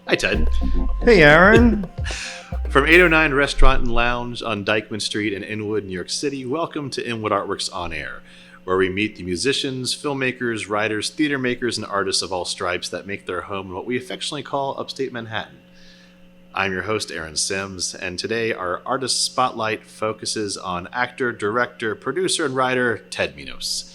Hi, Ted. Hey, Aaron. From 809 Restaurant and Lounge on Dyckman Street in Inwood, New York City, welcome to Inwood Artworks On Air, where we meet the musicians, filmmakers, writers, theater makers, and artists of all stripes that make their home in what we affectionately call Upstate Manhattan. I'm your host, Aaron Sims, and today our artist spotlight focuses on actor, director, producer, and writer Ted Minos.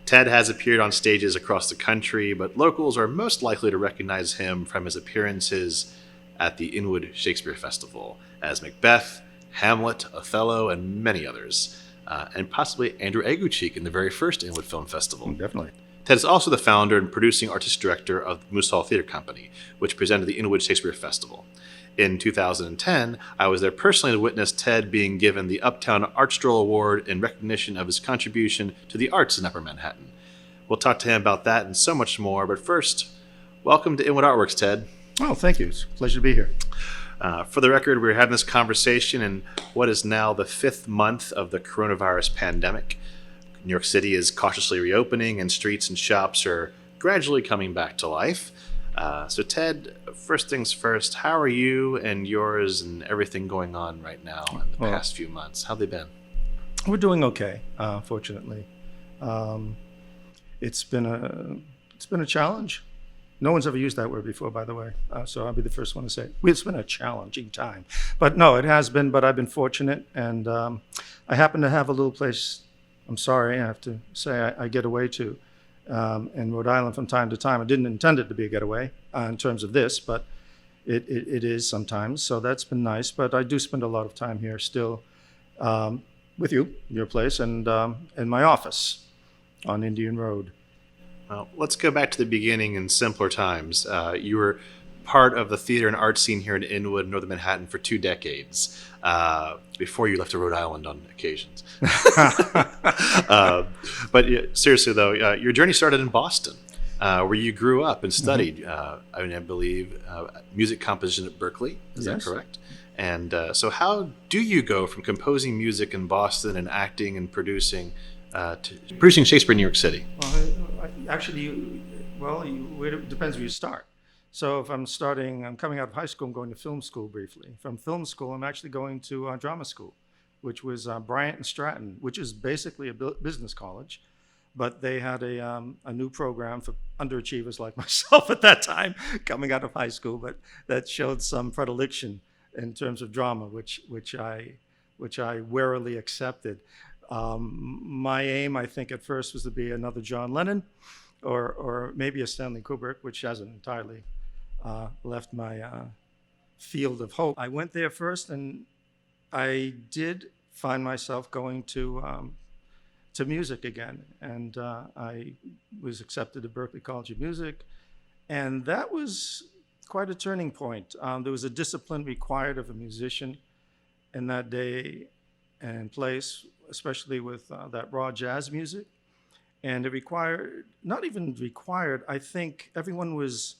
Ted has appeared on stages across the country, but locals are most likely to recognize him from his appearances at the Inwood Shakespeare Festival as Macbeth, Hamlet, Othello, and many others, and possibly Andrew Aguchick in the very first Inwood Film Festival. Definitely. Ted is also the founder and producing artistic director of the Moose Hall Theater Company, which presented the Inwood Shakespeare Festival. In 2010, I was there personally to witness Ted being given the Uptown Arts Stroll Award in recognition of his contribution to the arts in Upper Manhattan. We'll talk to him about that and so much more, but first, welcome to Inwood Artworks, Ted. Oh, thank you. It's a pleasure to be here. For the record, we're having this conversation in what is now the fifth month of the coronavirus pandemic. New York City is cautiously reopening and streets and shops are gradually coming back to life. So Ted, first things first, how are you and yours and everything going on right now in the past few months? How have they been? We're doing okay, fortunately. It's been a challenge. No one's ever used that word before, by the way, so I'll be the first one to say it. It's been a challenging time. But no, it has been, but I've been fortunate, and I happen to have a little place, I'm sorry, I have to say, I get away to in Rhode Island from time to time. I didn't intend it to be a getaway in terms of this, but it is sometimes, so that's been nice. But I do spend a lot of time here still with you, your place, and in my office on Indian Road. Well, let's go back to the beginning in simpler times. You were part of the theater and art scene here in Inwood, Northern Manhattan, for 2 decades, before you left to Rhode Island on occasions. But seriously, though, your journey started in Boston, where you grew up and studied, I believe, music composition at Berkeley. Is that correct? And so how do you go from composing music in Boston and acting and producing to producing Shakespeare in New York City? Well, it depends where you start. So if I'm coming out of high school, I'm going to film school briefly. From film school, I'm actually going to drama school, which was Bryant and Stratton, which is basically a business college. But they had a new program for underachievers like myself at that time, coming out of high school, but that showed some predilection in terms of drama, which I warily accepted. My aim, I think, at first was to be another John Lennon, or maybe a Stanley Kubrick, which hasn't entirely left my field of hope. I went there first, and I did find myself going to music again, and I was accepted at Berklee College of Music, and that was quite a turning point. There was a discipline required of a musician in that day and place, especially with that raw jazz music. And it not even required, I think everyone was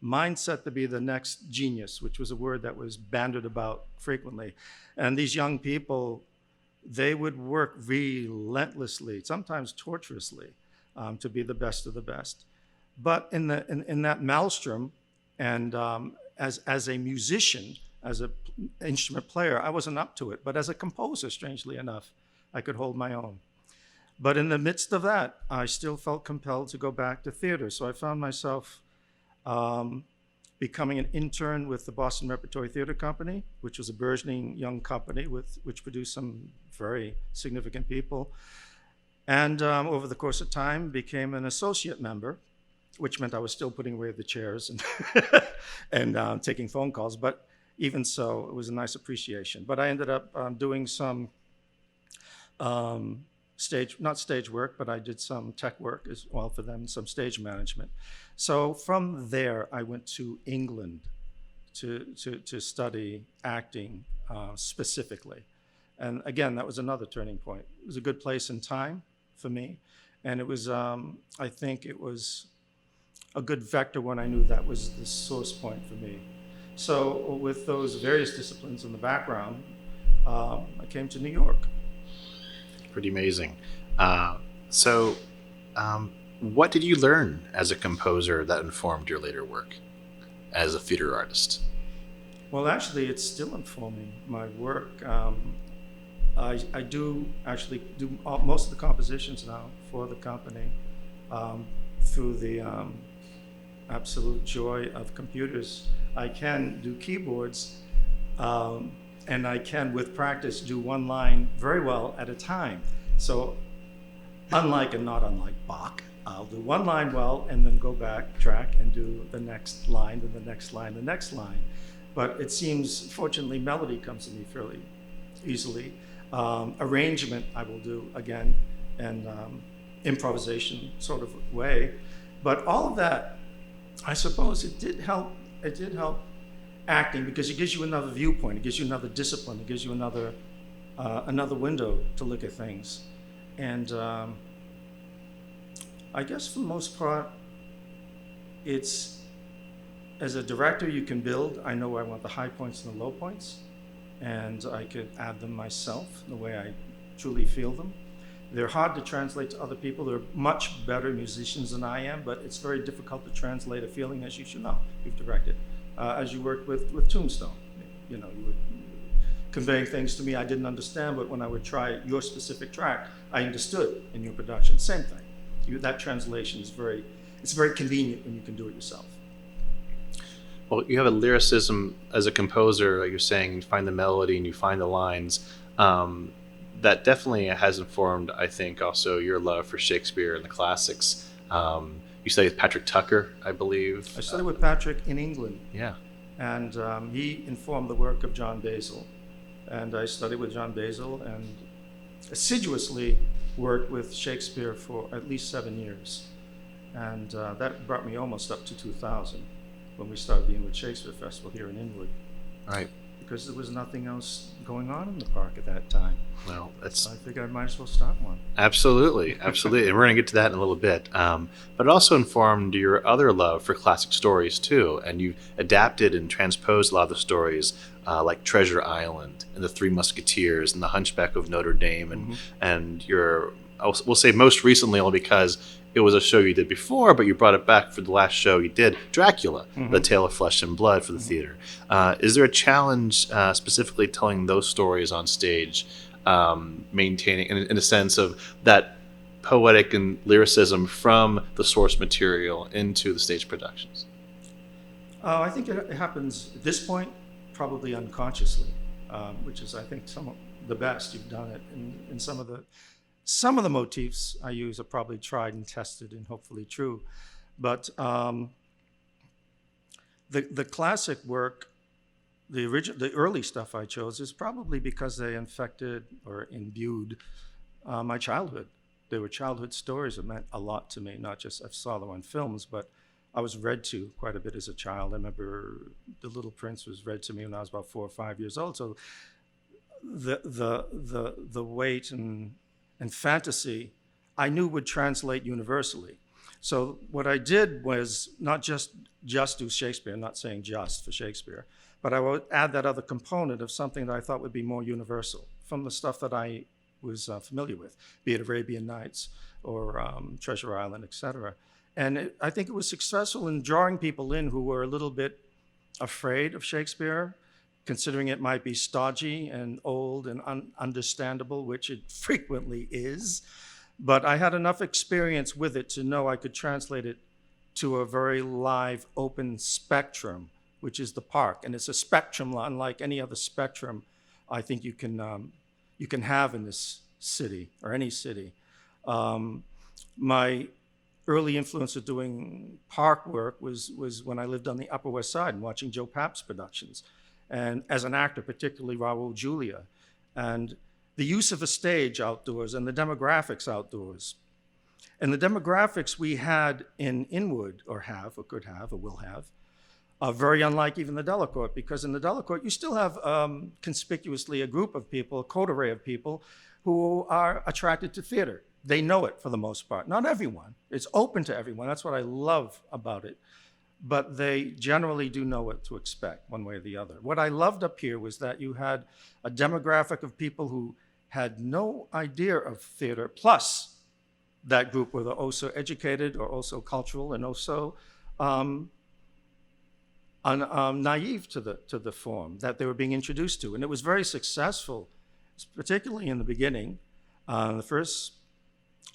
mindset to be the next genius, which was a word that was bandied about frequently. And these young people, they would work relentlessly, sometimes torturously, to be the best of the best. But in that maelstrom, and as a musician, as an instrument player, I wasn't up to it. But as a composer, strangely enough, I could hold my own. But in the midst of that, I still felt compelled to go back to theater. So I found myself becoming an intern with the Boston Repertory Theater Company, which was a burgeoning young company which produced some very significant people. And over the course of time, became an associate member, which meant I was still putting away the chairs and taking phone calls. But even so, it was a nice appreciation. But I ended up doing some not stage work, but I did some tech work as well for them, some stage management. So from there, I went to England to study acting specifically. And again, that was another turning point. It was a good place and time for me. And it was, I think it was a good vector when I knew that was the source point for me. So with those various disciplines in the background, I came to New York. Pretty amazing. What did you learn as a composer that informed your later work? as a theater artist? Well, actually, it's still informing my work. I do actually do most of the compositions now for the company through the absolute joy of computers. I can do keyboards, and I can, with practice, do one line very well at a time. So, unlike and not unlike Bach, I'll do one line well and then go back, track, and do the next line, then the next line, the next line. But it seems, fortunately, melody comes to me fairly easily. Arrangement I will do again, and improvisation sort of way. But all of that, I suppose it did help. It did help acting because it gives you another viewpoint. It gives you another discipline. It gives you another window to look at things. And I guess for the most part, it's, as a director, you can build. I know I want the high points and the low points, and I could add them myself the way I truly feel them. They're hard to translate to other people. They're much better musicians than I am, but it's very difficult to translate a feeling, as you should know. You've directed. As you worked with Tombstone, you know, you were conveying things to me I didn't understand, but when I would try your specific track, I understood in your production. Same thing. That translation is very convenient when you can do it yourself. Well, you have a lyricism as a composer, like you're saying, you find the melody and you find the lines. That definitely has informed, I think, also your love for Shakespeare and the classics. You studied with Patrick Tucker, I believe. I studied with Patrick in England. Yeah. And he informed the work of John Basil. And I studied with John Basil and assiduously worked with Shakespeare for at least 7 years. And that brought me almost up to 2000 when we started the Inwood Shakespeare Festival here in Inwood. Right. Because there was nothing else going on in the park at that time. Well, that's... So I figured I might as well start one. Absolutely, absolutely. And we're going to get to that in a little bit. But it also informed your other love for classic stories, too. And you adapted and transposed a lot of the stories, like Treasure Island and The Three Musketeers and The Hunchback of Notre Dame. And we'll say most recently, only because it was a show you did before, but you brought it back for the last show you did, Dracula, The Tale of Flesh and Blood for the theater. Is there a challenge specifically telling those stories on stage, maintaining, in a sense of that poetic and lyricism from the source material into the stage productions? I think it happens at this point probably unconsciously, which is, I think, some of the best. You've done it in some of the motifs I use are probably tried and tested and hopefully true. But the classic work, the early stuff I chose is probably because they infected or imbued my childhood. They were childhood stories that meant a lot to me, not just I saw them on films, but I was read to quite a bit as a child. I remember The Little Prince was read to me when I was about 4 or 5 years old. So the weight and fantasy I knew would translate universally. So what I did was not just do Shakespeare, I'm not saying just for Shakespeare, but I would add that other component of something that I thought would be more universal from the stuff that I was familiar with, be it Arabian Nights or Treasure Island, etc. And I think it was successful in drawing people in who were a little bit afraid of Shakespeare, considering it might be stodgy and old and ununderstandable, which it frequently is. But I had enough experience with it to know I could translate it to a very live, open spectrum, which is the park. And it's a spectrum unlike any other spectrum I think you can have in this city or any city. My early influence of doing park work was when I lived on the Upper West Side and watching Joe Papp's productions. And as an actor, particularly Raul Julia, and the use of a stage outdoors and the demographics outdoors. And the demographics we had in Inwood, or have, or could have, or will have, are very unlike even the Delacorte, because in the Delacorte, you still have conspicuously a group of people, a coterie of people, who are attracted to theater. They know it for the most part. Not everyone. It's open to everyone. That's what I love about it. But they generally do know what to expect one way or the other. What I loved up here was that you had a demographic of people who had no idea of theater, plus that group were also educated or also cultural and also naive to the form that they were being introduced to. And it was very successful, particularly in the beginning, the first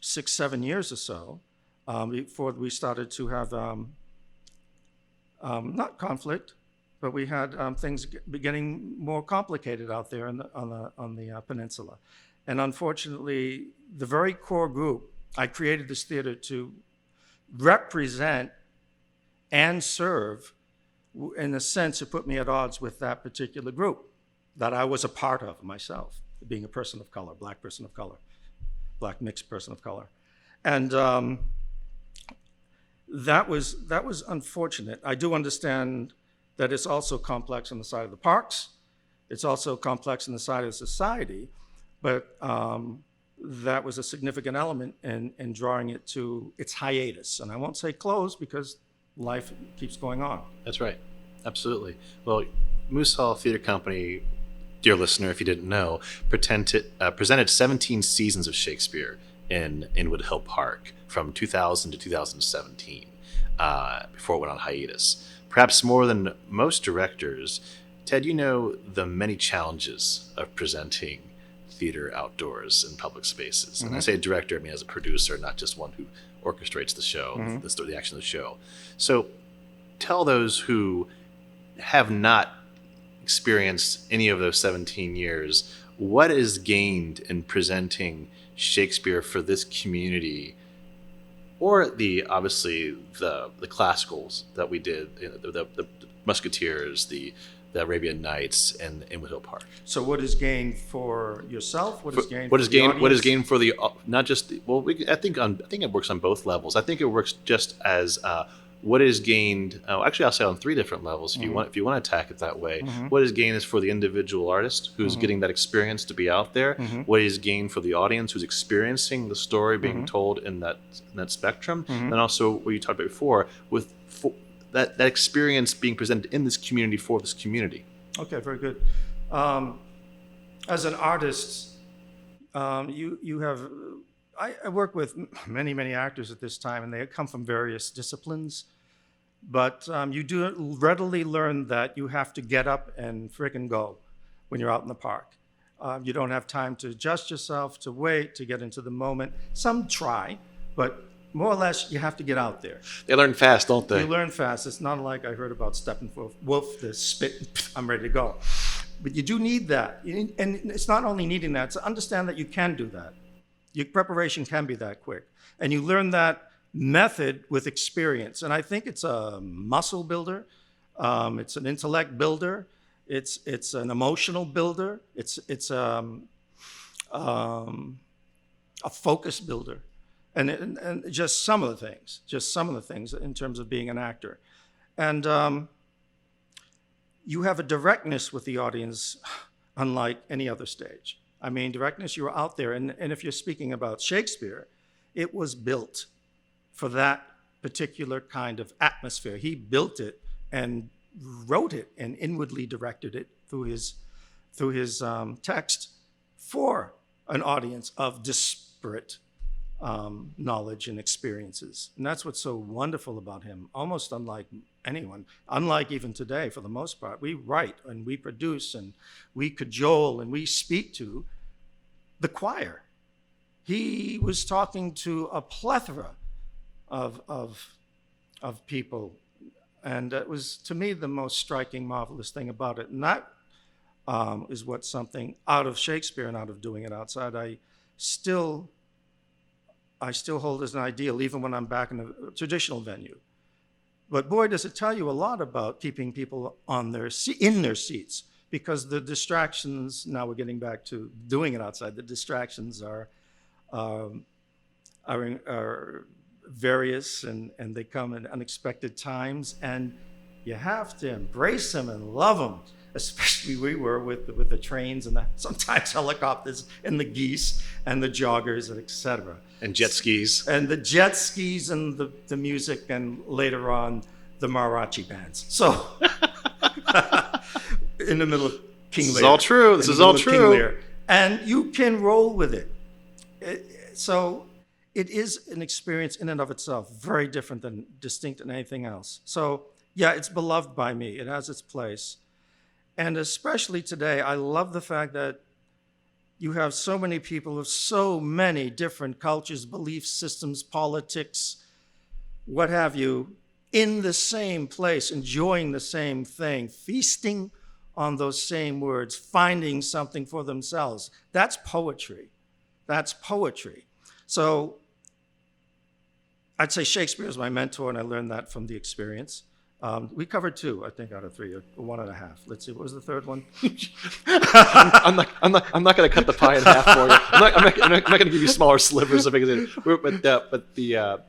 6, 7 years or so, before we started to have not conflict, but we had things getting more complicated out there on the peninsula. And unfortunately, the very core group, I created this theater to represent and serve, in a sense, it put me at odds with that particular group that I was a part of myself, being a person of color, black person of color, black mixed person of color. And that was unfortunate. I do understand that it's also complex on the side of the parks. It's also complex on the side of society, but that was a significant element in drawing it to its hiatus. And I won't say close because life keeps going on. That's right. Absolutely. Well, Moose Hall Theater Company, dear listener, if you didn't know, presented 17 seasons of Shakespeare in Inwood Hill Park from 2000 to 2017, before it went on hiatus. Perhaps more than most directors, Ted, you know the many challenges of presenting theater outdoors in public spaces. And I say director, I mean as a producer, not just one who orchestrates the show, the action of the show. So tell those who have not experienced any of those 17 years, what is gained in presenting Shakespeare for this community, or obviously the classicals that we did, the Musketeers, the Arabian Nights, and Inwood Hill Park. So what is gained for yourself? What is gained for the not just I think it works on both levels. I think it works just as what is gained. Actually, I'll say on 3 different levels. If you want to attack it that way, what is gained is for the individual artist who's getting that experience to be out there. What is gained for the audience who's experiencing the story being told in that spectrum, and also what you talked about before with that experience being presented in this community for this community. Okay, very good. As an artist, you have. I work with many actors at this time, and they come from various disciplines. But you do readily learn that you have to get up and frickin' go when you're out in the park. You don't have time to adjust yourself, to wait, to get into the moment. Some try, but more or less, you have to get out there. They learn fast, don't they? You learn fast. It's not like I heard about Steppenwolf, the spit, I'm ready to go. But you do need that. And it's not only needing that, it's to understand that you can do that. Your preparation can be that quick. And you learn that method with experience. And I think it's a muscle builder. It's an intellect builder. It's an emotional builder. It's a focus builder. And just some of the things in terms of being an actor. And you have a directness with the audience unlike any other stage. I mean, directness, you're out there. And if you're speaking about Shakespeare, it was built for that particular kind of atmosphere. He built it and wrote it and inwardly directed it through his text for an audience of disparate knowledge and experiences. And that's what's so wonderful about him, almost unlike anyone, unlike even today for the most part. We write and we produce and we cajole and we speak to the choir. He was talking to a plethora of people. And it was, to me, the most striking, marvelous thing about it. And that is what something out of Shakespeare and out of doing it outside, I still hold as an ideal, even when I'm back in a traditional venue. But boy, does it tell you a lot about keeping people in their seats, because the distractions, now we're getting back to doing it outside, the distractions are various and they come at unexpected times, and you have to embrace them and love them. Especially we were with the trains and sometimes helicopters and the geese and the joggers, and et cetera. And jet skis. And the jet skis and the music, and later on the mariachi bands. So in the middle of King Lear. This is all true. This is all true. And you can roll with it. So it is an experience in and of itself, very different than distinct than anything else. So Yeah, it's beloved by me. It has its place. And especially today, I love the fact that you have so many people of so many different cultures, belief systems, politics, what have you, in the same place, enjoying the same thing, feasting on those same words, finding something for themselves. That's poetry. That's poetry. So I'd say Shakespeare is my mentor, and I learned that from the experience. We covered 2, I think, out of 3, or 1.5. Let's see, what was the third one? I'm not going to cut the pie in half for you. I'm not going to give you smaller slivers of it. But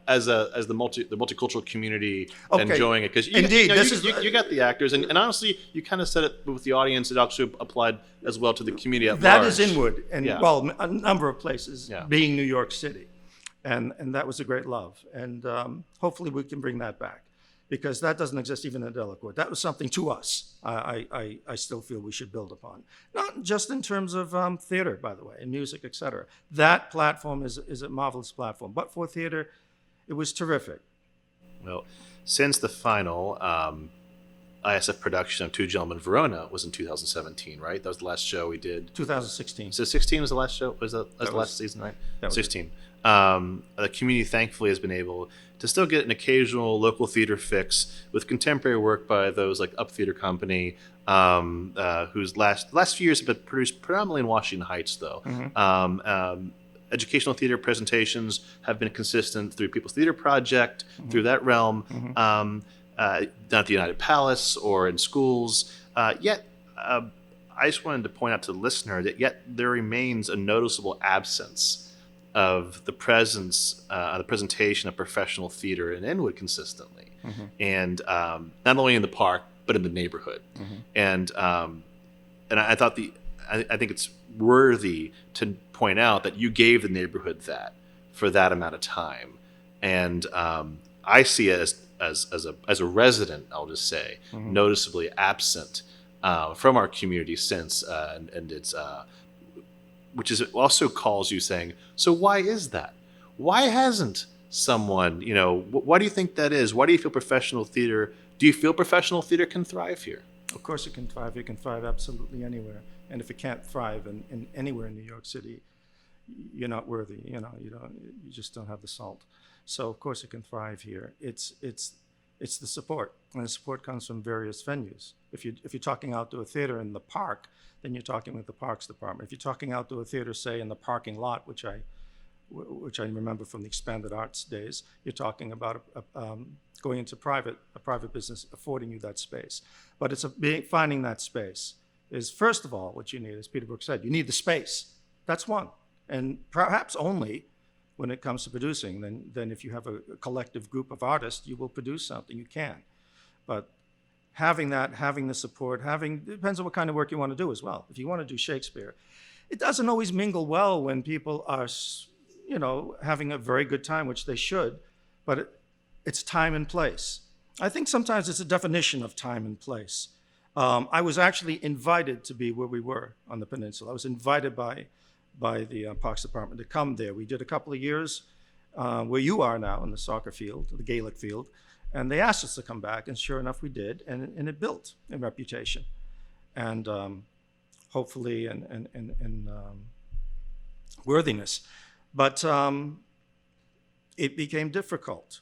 as the multicultural community enjoying it, because you got the actors, and honestly, you kind of said it with the audience. It actually applied as well to the community at large. That is Inwood, and well, a number of places, being New York City, and that was a great love, and hopefully we can bring that back, because that doesn't exist even in Delacorte. That was something to us I still feel we should build upon. Not just in terms of theater, by the way, and music, et cetera. That platform is a marvelous platform. But for theater, it was terrific. Well, since the final ISF production of Two Gentlemen Verona was in 2017, right? That was the last show we did. 2016. So 16 was the last show? Was that the last season, right? That was 16. The community thankfully has been able to still get an occasional local theater fix with contemporary work by those like Up Theater Company, whose last few years have been produced predominantly in Washington Heights, though. Mm-hmm. Educational theater presentations have been consistent through People's Theater Project, through that realm, down at the United Palace or in schools. Yet, I just wanted to point out to the listener that yet there remains a noticeable absence of the presence, the presentation of professional theater in Inwood consistently, and not only in the park but in the neighborhood. And I thought I think it's worthy to point out that you gave the neighborhood that for that amount of time, and I see it as a resident, I'll just say, noticeably absent from our community since, and it's. Which is also calls you saying, so why is that? Why hasn't someone, why do you think that is? Why do you feel professional theater can thrive here? Of course it can thrive. It can thrive absolutely anywhere. And if it can't thrive in anywhere in New York City, you're not worthy. You just don't have the salt. So of course it can thrive here. It's the support, and the support comes from various venues. If you're talking outdoor theater in the park, then you're talking with the Parks Department. If you're talking outdoor theater, say in the parking lot, which I remember from the Expanded Arts days, you're talking about going into a private business affording you that space. But it's finding that space is, first of all, what you need, as Peter Brook said, you need the space. That's one, and perhaps only when it comes to producing. Then if you have a collective group of artists, you will produce something. You can, but having the support, depends on what kind of work you want to do as well. If you want to do Shakespeare, it doesn't always mingle well when people are, having a very good time, which they should, but it's time and place. I think sometimes it's a definition of time and place. I was actually invited to be where we were on the peninsula. I was invited by the Parks Department to come there. We did a couple of years where you are now in the soccer field, the Gaelic field, and they asked us to come back, and sure enough we did, and it built in reputation, and hopefully and worthiness. But it became difficult.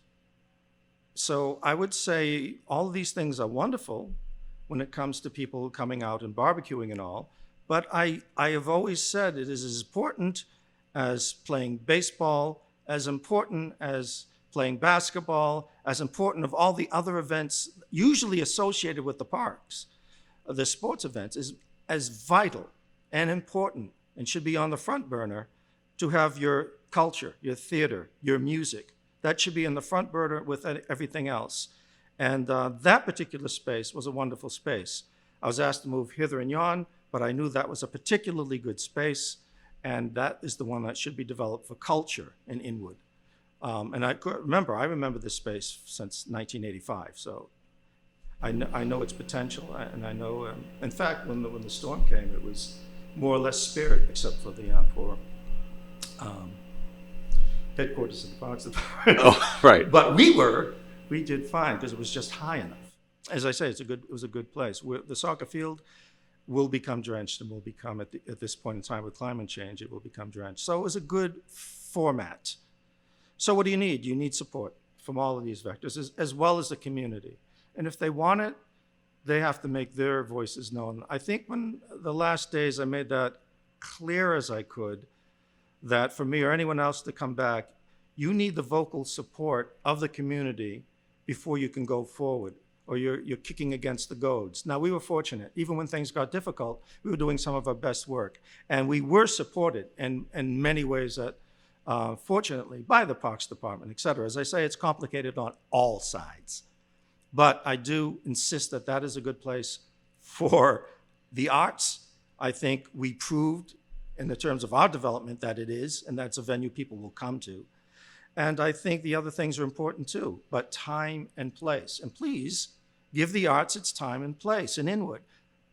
So I would say all of these things are wonderful when it comes to people coming out and barbecuing and all, but I have always said it is as important as playing baseball, as important as playing basketball, as important of all the other events usually associated with the parks. The sports events is as vital and important and should be on the front burner to have your culture, your theater, your music. That should be in the front burner with everything else. And that particular space was a wonderful space. I was asked to move hither and yon, but I knew that was a particularly good space, and that is the one that should be developed for culture in Inwood. And I remember this space since 1985, so I know its potential, and I know, in fact, when the storm came, it was more or less spared, except for the poor headquarters of the Parks Department. Oh, right. But we did fine, because it was just high enough. as I say, it was a good place. The soccer field will become drenched and will become, at this point in time with climate change, it will become drenched. So it was a good format. So what do you need? You need support from all of these vectors, as well as the community. And if they want it, they have to make their voices known. I think when the last days I made that clear as I could, that for me or anyone else to come back, you need the vocal support of the community before you can go forward, or you're kicking against the goads. Now, we were fortunate. Even when things got difficult, we were doing some of our best work. And we were supported in many ways that, fortunately, by the Parks Department, et cetera. As I say, it's complicated on all sides. But I do insist that that is a good place for the arts. I think we proved in the terms of our development that it is, and that's a venue people will come to. And I think the other things are important too, but time and place. And please give the arts its time and place in Inwood.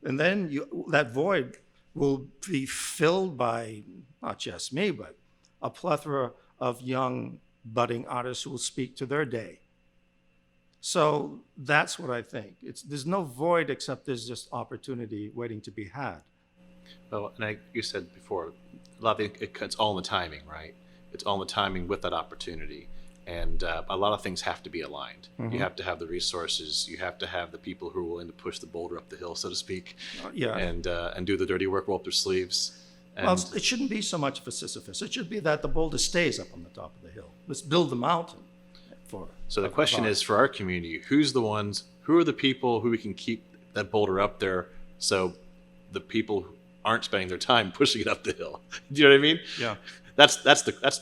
And then that void will be filled by not just me, but a plethora of young budding artists who will speak to their day. So that's what I think. There's no void except there's just opportunity waiting to be had. Well, and you said before, a lot of it's all in the timing, right? It's all in the timing with that opportunity. And a lot of things have to be aligned. Mm-hmm. You have to have the resources. You have to have the people who are willing to push the boulder up the hill, so to speak. Yeah. And do the dirty work, roll up their sleeves. And Well, it shouldn't be so much of a Sisyphus. It should be that the boulder stays up on the top of the hill. Let's build the mountain. So the question is, for our community, who are the people who we can keep that boulder up there, so the people who aren't spending their time pushing it up the hill? Do you know what I mean? Yeah. That's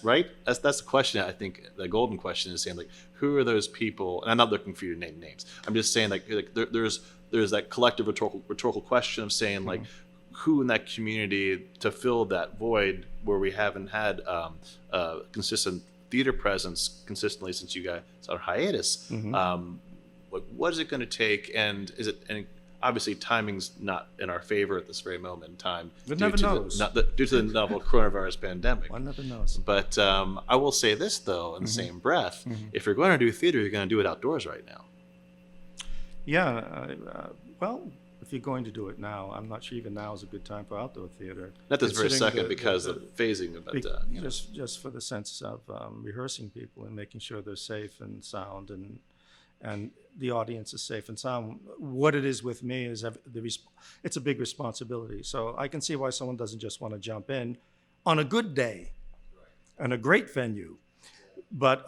right. That's the question. I think the golden question is saying, like, who are those people? And I'm not looking for you to name names. I'm just saying, like there's that collective rhetorical question of saying, like, who in that community to fill that void where we haven't had consistent theater presence consistently since you guys on hiatus. Like, what is it going to take? And is it? And obviously, timing's not in our favor at this very moment in time. One never knows. Due to the novel coronavirus pandemic. One never knows. But I will say this, though, in the same breath: if you're going to do theater, you're going to do it outdoors right now. Yeah. Well, if you're going to do it now, I'm not sure even now is a good time for outdoor theater. Not this very Considering second because of phasing, but just for the sense of rehearsing people and making sure they're safe and sound, and the audience is safe and sound. What it is with me is it's a big responsibility. So I can see why someone doesn't just want to jump in on a good day and a great venue. But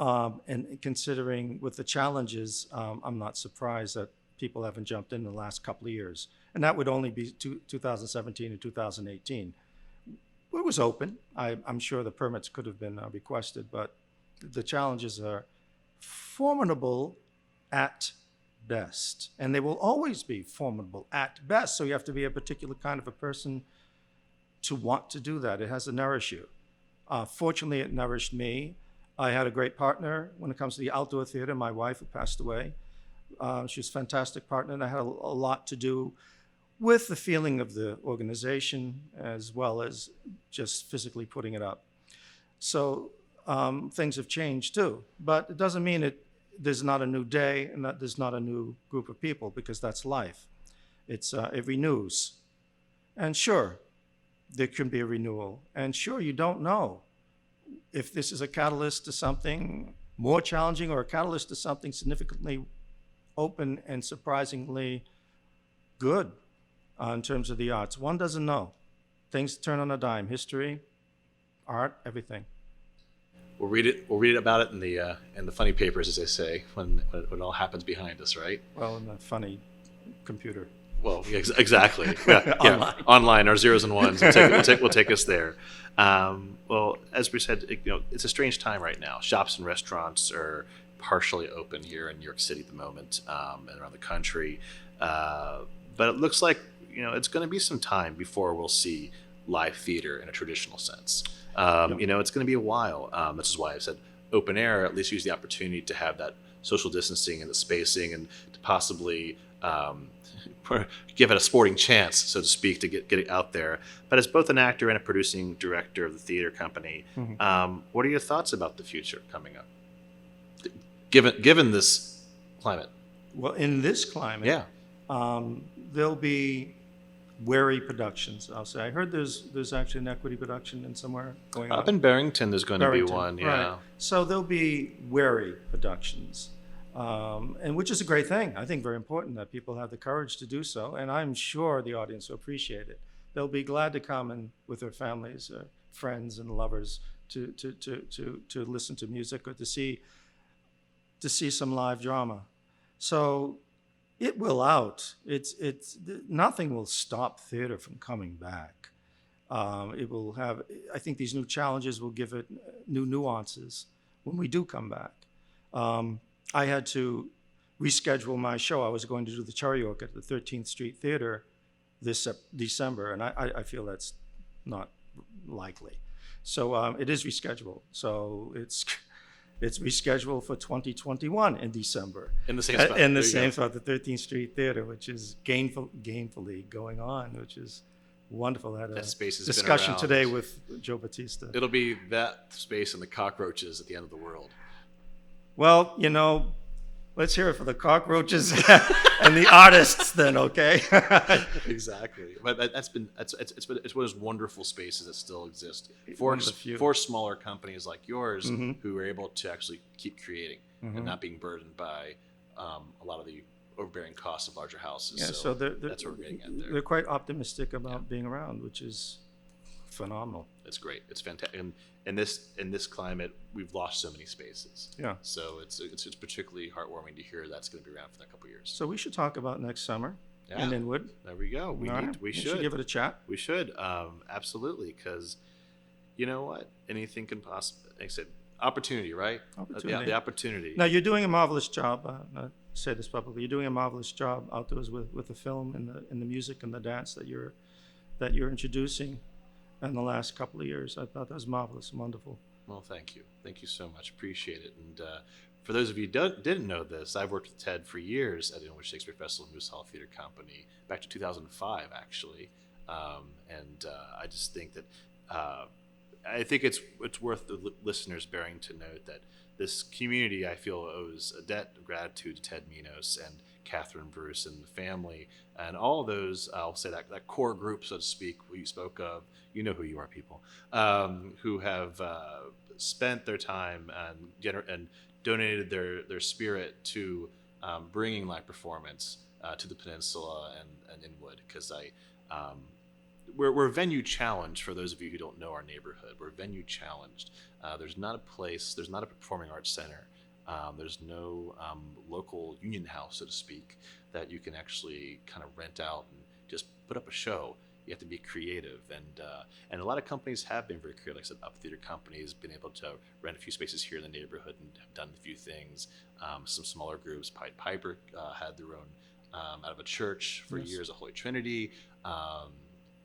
and considering with the challenges, I'm not surprised that people haven't jumped in the last couple of years. And that would only be 2017 and 2018. It was open. I'm sure the permits could have been requested, but the challenges are formidable at best. And they will always be formidable at best. So you have to be a particular kind of a person to want to do that. It has to nourish you. Fortunately, it nourished me. I had a great partner when it comes to the outdoor theater, my wife, who passed away. She's a fantastic partner, and I had a lot to do with the feeling of the organization as well as just physically putting it up. So things have changed too, but it doesn't mean there's not a new day and that there's not a new group of people, because that's life. It renews. And sure, there can be a renewal. And sure, you don't know if this is a catalyst to something more challenging or a catalyst to something significantly open and surprisingly good in terms of the arts. One doesn't know. Things turn on a dime. History, art, everything. We'll read it about it in the funny papers, as they say, when it all happens behind us, right? Well, in the funny computer. Well, exactly. Yeah, online, our zeros and ones will take us there. Well, as we said, it's a strange time right now. Shops and restaurants are partially open here in New York City at the moment, and around the country. But it looks like it's going to be some time before we'll see live theater in a traditional sense. It's going to be a while. This is why I said open air. At least use the opportunity to have that social distancing and the spacing, and to possibly give it a sporting chance, so to speak, to get it out there. But as both an actor and a producing director of the theater company, what are your thoughts about the future coming up, given this climate? Well, in this climate, Yeah. there'll be wary productions, I'll say. I heard there's actually an equity production in somewhere going on. Up in Barrington, there's going to be Barrington, one. Yeah. right. So there'll be wary productions, and which is a great thing. I think very important that people have the courage to do so, and I'm sure the audience will appreciate it. They'll be glad to come and with their families, friends, and lovers to listen to music or to see some live drama. So it will out. It's nothing will stop theater from coming back. It will have. I think these new challenges will give it new nuances when we do come back. I had to reschedule my show. I was going to do the Chariot at the 13th Street Theater this December, and I feel that's not likely. So it is rescheduled. So it's rescheduled for 2021 in December. In the same spot. In the same spot, the 13th Street Theater, which is gainfully going on, which is wonderful. I had That space has a been discussion around. today with Joe Batista. It'll be that space and the cockroaches at the end of the world. Well, let's hear it for the cockroaches and the artists then, okay? Exactly. But it's one of those wonderful spaces that still exist One of the few. for smaller companies like yours Mhm. who are able to actually keep creating Mhm. and not being burdened by a lot of the overbearing costs of larger houses. Yeah, so that's what we're getting at there. they're quite optimistic about being around, which is phenomenal. It's great. It's fantastic. And in this climate, we've lost so many spaces. Yeah. So it's particularly heartwarming to hear that's going to be around for the couple years. So we should talk about next summer Yeah. in Inwood. There we go. We All right? we should give it a chat. We should, absolutely, because you know what? Anything can possibly, like I said, opportunity, right? Opportunity. The opportunity. Now, you're doing a marvelous job. I say this publicly. You're doing a marvelous job outdoors with the film and the music and the dance that you're introducing in the last couple of years. I thought that was marvelous and wonderful. Well, thank you. Thank you so much. Appreciate it. And for those of you who didn't know this, I've worked with Ted for years at Inwood Shakespeare Festival and Moose Hall Theater Company, back to 2005, actually. I just think that I think it's worth the listeners bearing to note that this community, I feel, owes a debt of gratitude to Ted Minos and Catherine Bruce and the family and all those, I'll say that core group, so to speak, who you spoke of. You know who you are, people, who have spent their time and donated their spirit to bringing live performance to the peninsula and Inwood, because we're venue challenged. For those of you who don't know our neighborhood, we're venue challenged. There's not a performing arts center. There's no local union house, so to speak, that you can actually kind of rent out and just put up a show. You have to be creative, and a lot of companies have been very creative. Like I said, Up Theater Company's been able to rent a few spaces here in the neighborhood and have done a few things. Some smaller groups, Pied Piper had their own out of a church for years, a Holy Trinity.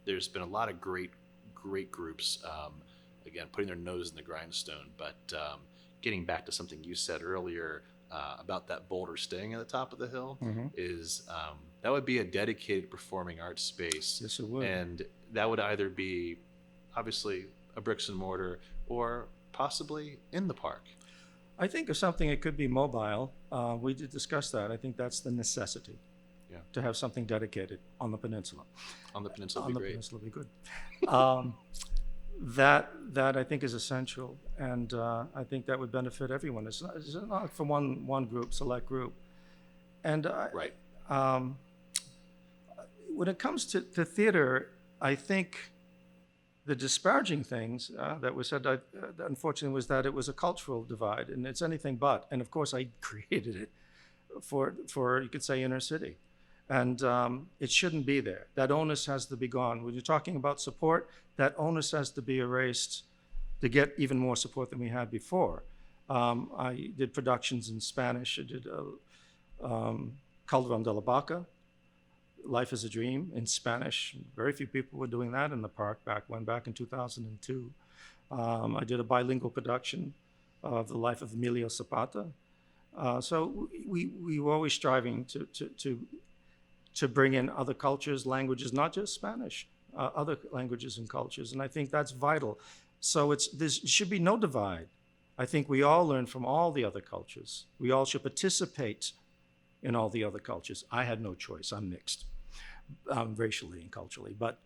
There's been a lot of great groups, again, putting their nose in the grindstone. But getting back to something you said earlier about that boulder staying at the top of the hill, is that would be a dedicated performing arts space. Yes, it would. And that would either be, obviously, a bricks and mortar or possibly in the park. I think of something, it could be mobile. We did discuss that. I think that's the necessity. Yeah. To have something dedicated on the peninsula. On the peninsula On would the be great. peninsula would be good. That I think is essential, and I think that would benefit everyone. It's not for one group, select group. And Right. When it comes to theater, I think the disparaging things that were said, unfortunately, was that it was a cultural divide, and it's anything but. And of course, I created it for you could say inner city, and it shouldn't be there. That onus has to be gone. When you're talking about support, that onus has to be erased to get even more support than we had before. I did productions in Spanish. I did Calderón de la Barca, Life is a Dream in Spanish. Very few people were doing that in the park back in 2002. I did a bilingual production of the life of Emilio Zapata. So we were always striving to bring in other cultures, languages, not just Spanish, other languages and cultures, and I think that's vital. So there should be no divide. I think we all learn from all the other cultures. We all should participate in all the other cultures. I had no choice. I'm mixed, racially and culturally, but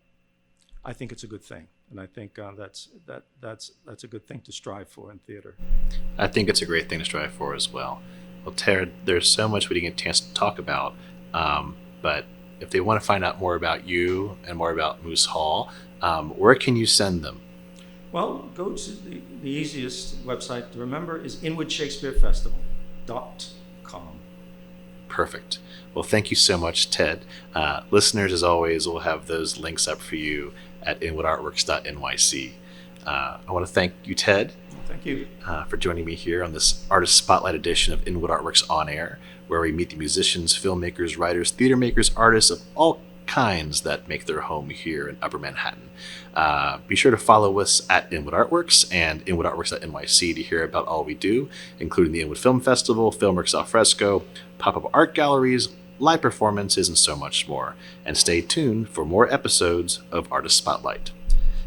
I think it's a good thing, and I think that's a good thing to strive for in theater. I think it's a great thing to strive for as well. Well, Ted, there's so much we didn't get a chance to talk about, but if they want to find out more about you and more about Moose Hall, where can you send them? Well, go to the easiest website to remember is Inwood Shakespeare Festival.com. Perfect. Well, thank you so much, Ted. Listeners, as always, we'll have those links up for you at inwoodartworks.nyc. I want to thank you, Ted. Thank you. For joining me here on this Artist Spotlight edition of Inwood Artworks On Air, where we meet the musicians, filmmakers, writers, theater makers, artists of all kinds that make their home here in Upper Manhattan. Be sure to follow us at Inwood Artworks and inwoodartworks.nyc to hear about all we do, including the Inwood Film Festival, Filmworks Al Fresco, pop-up art galleries, live performances, and so much more. And stay tuned for more episodes of Artist Spotlight.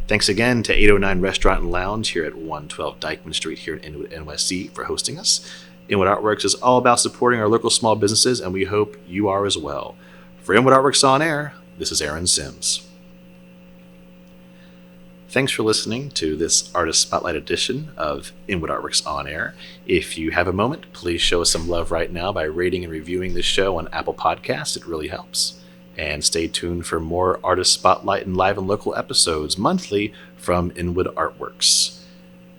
Thanks again to 809 Restaurant and Lounge here at 112 Dyckman Street here in Inwood NYC for hosting us. Inwood Artworks is all about supporting our local small businesses, and we hope you are as well. For Inwood Artworks On Air, this is Aaron Sims. Thanks for listening to this Artist Spotlight edition of Inwood Artworks On Air. If you have a moment, please show us some love right now by rating and reviewing this show on Apple Podcasts. It really helps. And stay tuned for more Artist Spotlight and live and local episodes monthly from Inwood Artworks.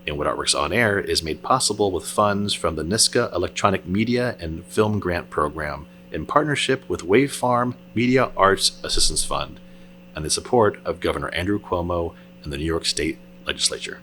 Inwood Artworks On Air is made possible with funds from the NISCA Electronic Media and Film Grant Program in partnership with Wave Farm Media Arts Assistance Fund and the support of Governor Andrew Cuomo and the New York State Legislature.